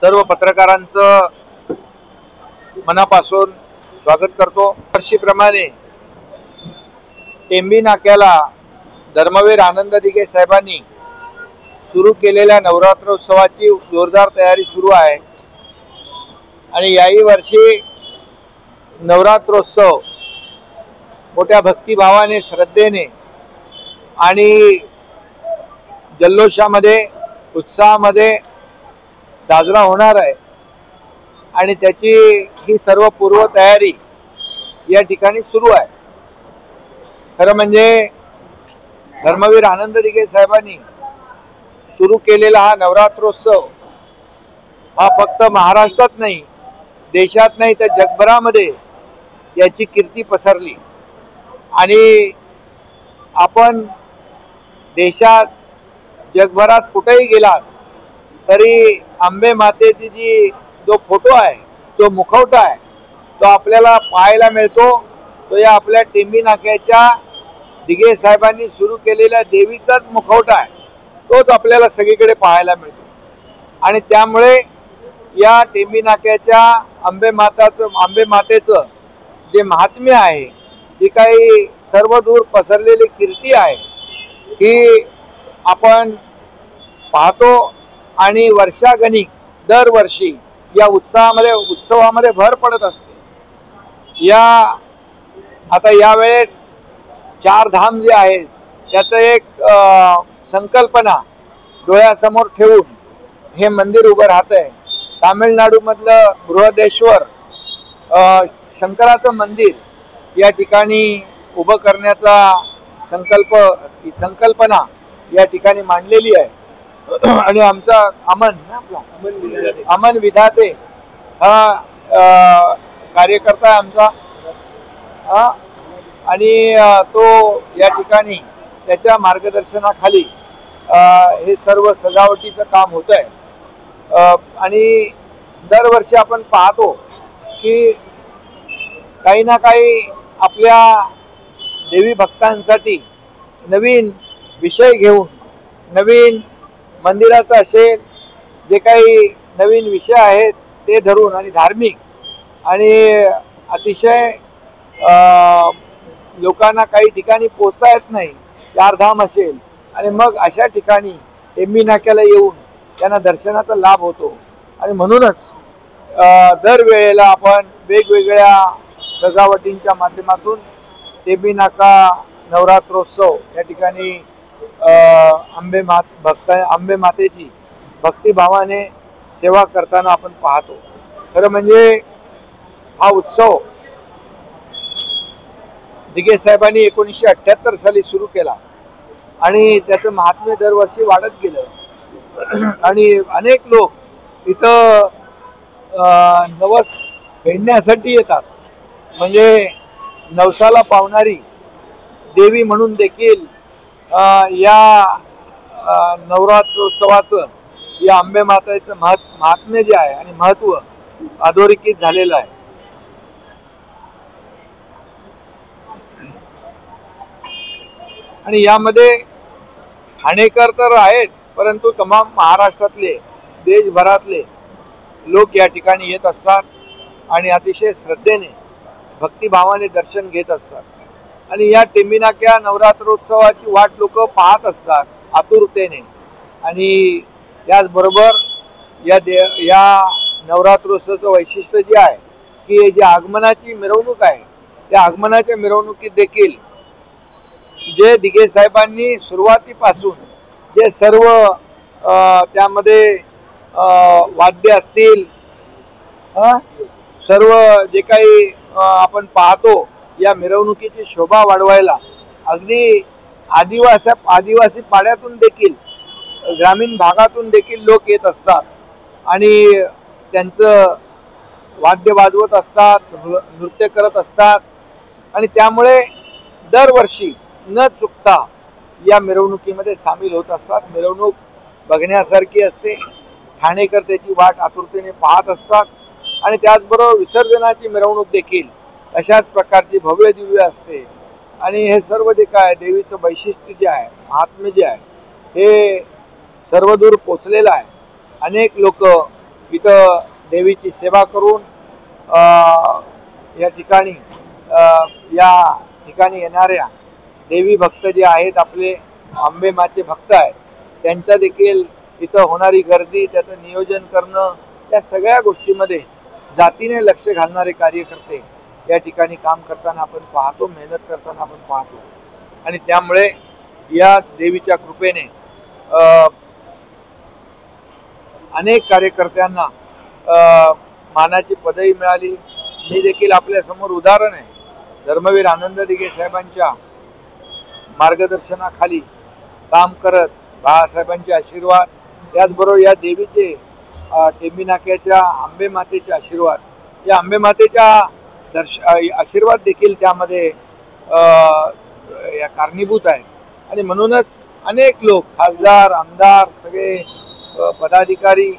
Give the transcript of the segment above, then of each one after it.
सर्व पत्रकारांचं मनापासून स्वागत करतो। वर्षीप्रमाणे टेंबी नाक्याला धर्मवीर आनंद दिघे साहेबांनी सुरू केलेल्या नवरात्रोत्सवाची जोरदार तयारी सुरू आहे आणि याही वर्षी नवरात्रोत्सव मोठ्या भक्तिभावाने श्रद्धेने आणि जल्लोषामध्ये उत्साहामध्ये साजरा होणार आहे आणि त्याची ही सर्व पूर्व तयारी या ठिकाणी सुरू आहे। खरं म्हणजे धर्मवीर आनंद दिघे साहेबांनी सुरू केलेला हा नवरात्रोत्सव हा फक्त महाराष्ट्रात नाही, देशात नाही तर जगभरामध्ये याची कीर्ती पसरली आणि आपण देशात जगभरात कुठेही गेलात तरी अंबे मातेची जी जो फोटो आहे, जो मुखवटा आहे, तो आपल्याला पाहायला मिळतो। तो या आपल्या टेंबी नाक्याच्या दिघे साहेबांनी सुरू केलेल्या देवीचाच मुखवटा आहे, तोच आपल्याला सगळीकडे पाहायला मिळतो आणि त्यामुळे या टेंबी नाक्याच्या अंबे मातेचं जे महात्म्य आहे, ती काही सर्वदूर पसरलेली कीर्ती आहे की आपण पाहतो आणि वर्षागणिक दरवर्षी या उत्सवामध्ये भर पडत असते। आता यावेळेस चार धाम जे आहेत त्याचं एक संकल्पना डोळ्यासमोर ठेवून हे मंदिर उभं राहत आहे। तामिळनाडू मधलं बृहदेश्वर शंकराचं मंदिर या ठिकाणी उभं करण्याचा संकल्पना या ठिकाणी मांडलेली आहे आणि आमचा अमन विधाते हा कार्यकर्ता आमचा आणि तो या ठिकाणी त्याच्या मार्गदर्शनाखाली हे सर्व सजावटीचं काम होत आहे आणि दरवर्षी आपण पाहतो की काही ना काही आपल्या देवी भक्तांसाठी नवीन विषय घेऊन, नवीन मंदिराचा असेल जे काही नवीन विषय आहेत ते धरून आणि धार्मिक आणि अतिशय लोकांना काही ठिकाणी पोचता येत नाही, चार धाम असेल आणि मग अशा ठिकाणी टेंबी नाक्याला येऊन त्यांना दर्शनाचा लाभ होतो आणि म्हणूनच दरवेळेला आपण वेगवेगळ्या सजावटींच्या माध्यमातून टेंबी नाका नवरात्रोत्सव या ठिकाणी अंबे मातेची भक्तिभावाने सेवा करताना आपण पाहतो। खरं म्हणजे हा उत्सव दिघे साहेबांनी 1978 साली सुरू केला आणि त्याचं महात्म्य दरवर्षी वाढत गेलं आणि अनेक लोक इथं नवस फेडण्यासाठी येतात। म्हणजे नवसाला पावणारी देवी म्हणून देखील या नवरात्रोत्सवाचं, या अंबे मातेचं महात्म्य जे आहे आणि महत्व अधोरेखित झालेलं आहे। आणि यामध्ये ठाणेकर तर आहेत, परंतु तमाम महाराष्ट्रातले, देशभरातले लोक या ठिकाणी येत असतात आणि अतिशय श्रद्धेने भक्तिभावाने दर्शन घेत असतात आणि या टेंबी नाक्या नवरात्रोत्सवाची वाट लोक पाहत असतात आतुरतेने आणि त्याचबरोबर या नवरात्रोत्सवाचं वैशिष्ट्य जे आहे की जी आगमनाची मिरवणूक आहे, त्या आगमनाच्या मिरवणुकीत देखील जे दिघे साहेबांनी सुरुवातीपासून जे सर्व त्यामध्ये वाद्य असतील, सर्व जे काही आपण पाहतो या मिरवणुकीची शोभा वाढवायला अगदी आदिवासी पाड्यातून देखील, ग्रामीण भागातून देखील लोक येत असतात आणि त्यांचं वाद्य वाजवत असतात, नृत्य करत असतात आणि त्यामुळे दरवर्षी न चुकता या मिरवणुकीमध्ये सामील होत असतात। मिरवणूक बघण्यासारखी असते, ठाणेकर त्याची वाट आतुरतेने पाहत असतात आणि त्याचबरोबर विसर्जनाची मिरवणूक देखील अशाच प्रकारची भव्य दिव्य असते आणि हे सर्व जे काय देवीचं वैशिष्ट्य जे आहे, महात्म्य जे आहे हे सर्वदूर पोचलेलं आहे। अनेक लोक इथं देवीची सेवा करून या ठिकाणी येणाऱ्या देवी भक्त जे आहेत, आपले अंबेमाचे भक्त आहेत, त्यांच्या देखील इथं होणारी गर्दी, त्याचं नियोजन करणं, या सगळ्या गोष्टीमध्ये जातीने लक्ष घालणारे कार्यकर्ते या ठिकाणी काम करताना आपण पाहतो, मेहनत करताना आपण पाहतो. आणि त्यामुळे या देवीच्या कृपेने अनेक कार्यकर्त्यांना मानाची पदवी मिळाली. मी देखील आपल्या समोर उदाहरण आहे. धर्मवीर आनंद दिघे साहेबांच्या मार्गदर्शनाखाली काम करत, बाळासाहेबांचे आशीर्वाद, त्याचबरोबर या देवीचे टेंबी नाक्याच्या आंबे मातेचे आशीर्वाद, या आंबे मातेच्या आशीर्वाद देखील त्यामध्ये या कारणीभूत आहेत. आणि म्हणूनच अनेक लोक, खासदार, आमदार, सगळे पदाधिकारी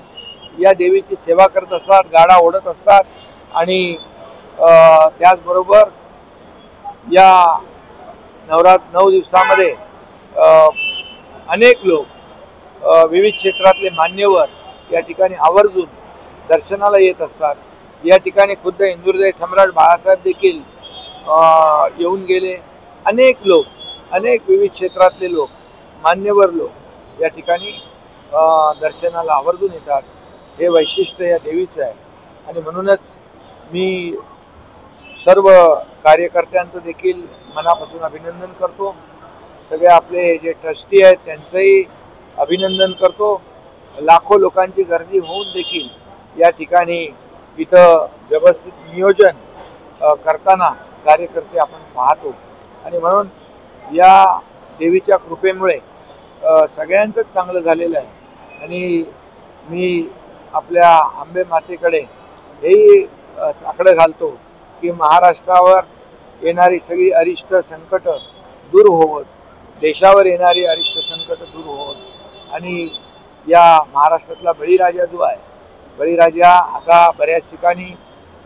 या देवीची सेवा करत असतात, गाडा ओढत असतात. आणि त्याचबरोबर या 9 दिवसामध्ये अनेक लोक, विविध क्षेत्रातले मान्यवर या ठिकाणी आवर्जून दर्शनाला येत असतात. या ठिकाणी खुद्द हिंदुहृदय सम्राट बाळासाहेब देखील येऊन गेले. अनेक लोक, अनेक विविध क्षेत्रातले लोक, मान्यवर लोक या ठिकाणी दर्शनाला आवर्जून येतात. हे वैशिष्ट्य या देवीचं आहे. आणि म्हणूनच मी सर्व कार्यकर्त्यांचं देखील मनापासून अभिनंदन करतो. सगळे आपले जे ट्रस्टी आहेत त्यांचंही अभिनंदन करतो. लाखो लोकांची गर्दी होऊन देखील या ठिकाणी इथं व्यवस्थित नियोजन करताना कार्यकर्ते आपण पाहतो. आणि म्हणून या देवीच्या कृपेमुळे सगळ्यांचंच चांगलं झालेलं आहे. आणि मी आपल्या आंबे मातेकडे हेही साकडं घालतो की महाराष्ट्रावर येणारी सगळी अरिष्ट संकट दूर होवोत, देशावर येणारी अरिष्ट संकट दूर होवोत. आणि या महाराष्ट्रातला बळीराजा जो आहे, बळीराजा आता बऱ्याच ठिकाणी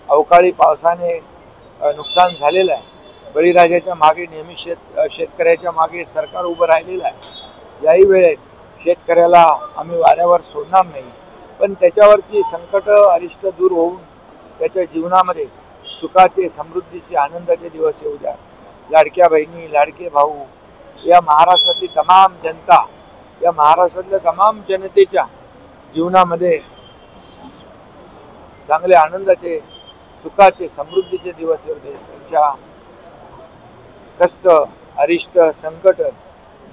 अवकाळी पावसाने नुकसान झालेलं आहे. बळीराजाच्या मागे नेहमी शेतकऱ्याच्या मागे सरकार उभं राहिलेलं आहे. याही वेळेस शेतकऱ्याला आम्ही वाऱ्यावर सोडणार नाही. पण त्याच्यावरची संकट अरिष्ट दूर होऊन त्याच्या जीवनामध्ये सुखाचे, समृद्धीचे, आनंदाचे दिवस येऊ द्या. लाडक्या बहिणी, लाडके भाऊ, या महाराष्ट्रातली तमाम जनता, या महाराष्ट्रातल्या तमाम जनतेच्या जीवनामध्ये चांगले आनंदाचे, सुखाचे, समृद्धीचे दिवस येऊ दे. त्यांच्या कष्ट, अरिष्ट, संकट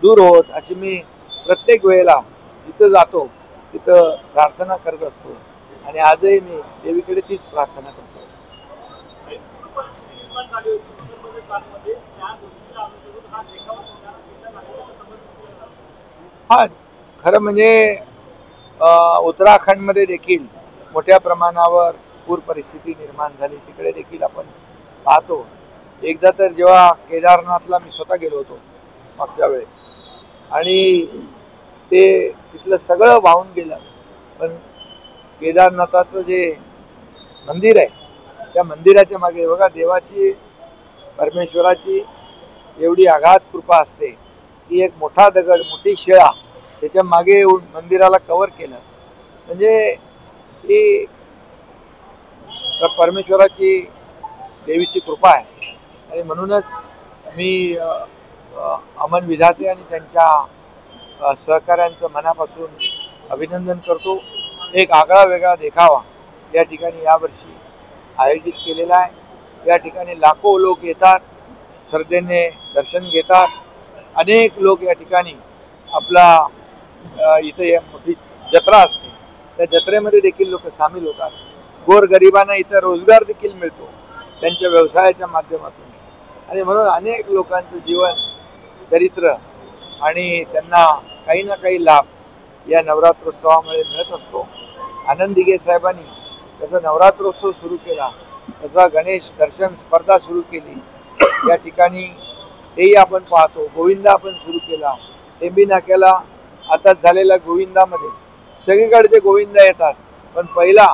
दूर होत अशी मी प्रत्येक वेळेला जिथं जातो तिथं प्रार्थना करत असतो. आणि आजही मी देवीकडे तीच प्रार्थना करतो. हा, खरं म्हणजे उत्तराखंडमध्ये देखील मोठ्या प्रमाणावर पूर परिस्थिती निर्माण झाली. तिकडे देखील आपण पाहतो. एकदा तर जेव्हा केदारनाथला मी स्वतः गेलो होतो मागच्या वेळेस, आणि ते तिथलं सगळं वाहून गेलं. पण केदारनाथाचं जे मंदिर आहे, त्या मंदिराच्या मागे बघा, देवाची, परमेश्वराची एवढी अगाध कृपा असते की एक मोठा दगड, मोठी शिळा त्याच्या मागे येऊन मंदिराला कव्हर केलं. म्हणजे ही परमेश्वराची, देवीची कृपा आहे. आणि म्हणूनच मी अमन विधाते आणि त्यांच्या सहकाऱ्यांचं मनापासून अभिनंदन करतो. एक आगळा वेगळा देखावा या ठिकाणी यावर्षी आयोजित केलेला आहे. या ठिकाणी लाखो लोक येतात, श्रद्धेने दर्शन घेतात. अनेक लोक या ठिकाणी आपला इथं मोठी जत्रा असते, त्या जत्रेमध्ये देखील लोक सामील होतात. गोरगरिबांना इथं रोजगार देखील मिळतो त्यांच्या व्यवसायाच्या माध्यमातून. आणि म्हणून अनेक लोकांचं जीवन चरित्र आणि त्यांना काही ना काही लाभ या नवरात्रोत्सवामुळे मिळत असतो. आनंद दिघे साहेबांनी जसा नवरात्रोत्सव सुरू केला, तसा गणेश दर्शन स्पर्धा सुरू केली. या ठिकाणी तेही आपण पाहतो. गोविंदा आपण सुरू केला. टेंबी नाक्याला आता झालेल्या गोविंदामध्ये सगळीकडचे गोविंदा येतात, पण पहिला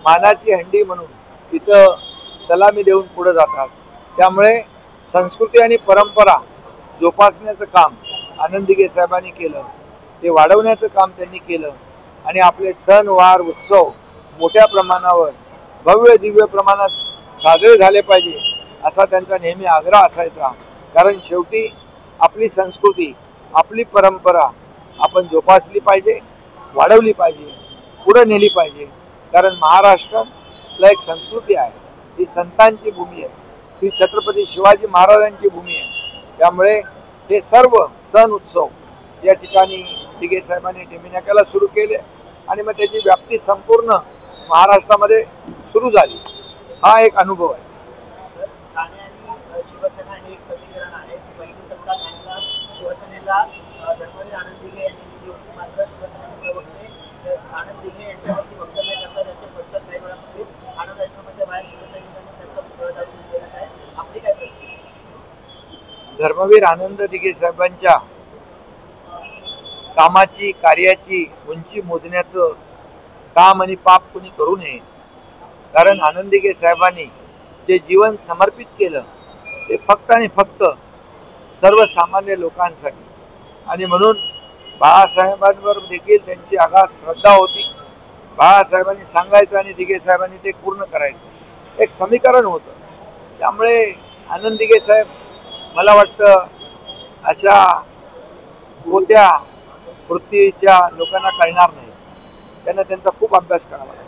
मानाची हंडी म्हणून तिथं सलामी देऊन पुढे जातात. त्यामुळे संस्कृती आणि परंपरा जोपासण्याचं काम आनंद दिघे साहेबांनी केलं, ते वाढवण्याचं काम त्यांनी केलं. आणि आपले सण, वार, उत्सव मोठ्या प्रमाणावर भव्य दिव्य प्रमाणात साजरे झाले पाहिजे असा त्यांचा नेहमी आग्रह असायचा. कारण शेवटी आपली संस्कृती, आपली परंपरा आपण जोपासली पाहिजे, वाढवली पाहिजे, पुढे नेली पाहिजे. कारण महाराष्ट्राला एक संस्कृती आहे, ही संतांची भूमी आहे, ही छत्रपती शिवाजी महाराजांची भूमी आहे. त्यामुळे हे सर्व सण उत्सव या ठिकाणी दिघे साहेबांनी टिमिनाक्याला सुरू केले आणि मग त्याची व्याप्ती संपूर्ण महाराष्ट्रामध्ये सुरू झाली. हा एक अनुभव आहे. धर्मवीर आनंद दिघे साहेबांच्या कामाची, कार्याची उंची मोजण्याचं काम आणि पाप कुणी करू नये. कारण आनंद दिघे साहेबांनी जे जीवन समर्पित केलं ते फक्त आणि फक्त सर्वसामान्य लोकांसाठी. आणि म्हणून बाळासाहेबांवर देखील त्यांची आगाध श्रद्धा होती. बाळासाहेबांनी सांगायचं आणि दिघे साहेबांनी ते पूर्ण करायचं, एक समीकरण होतं. त्यामुळे आनंद दिघे साहेब मला वाटतं अशा कोणत्या वृत्तीच्या लोकांना कळणार नाही. त्यांना त्यांचा खूप अभ्यास करावा लागतो.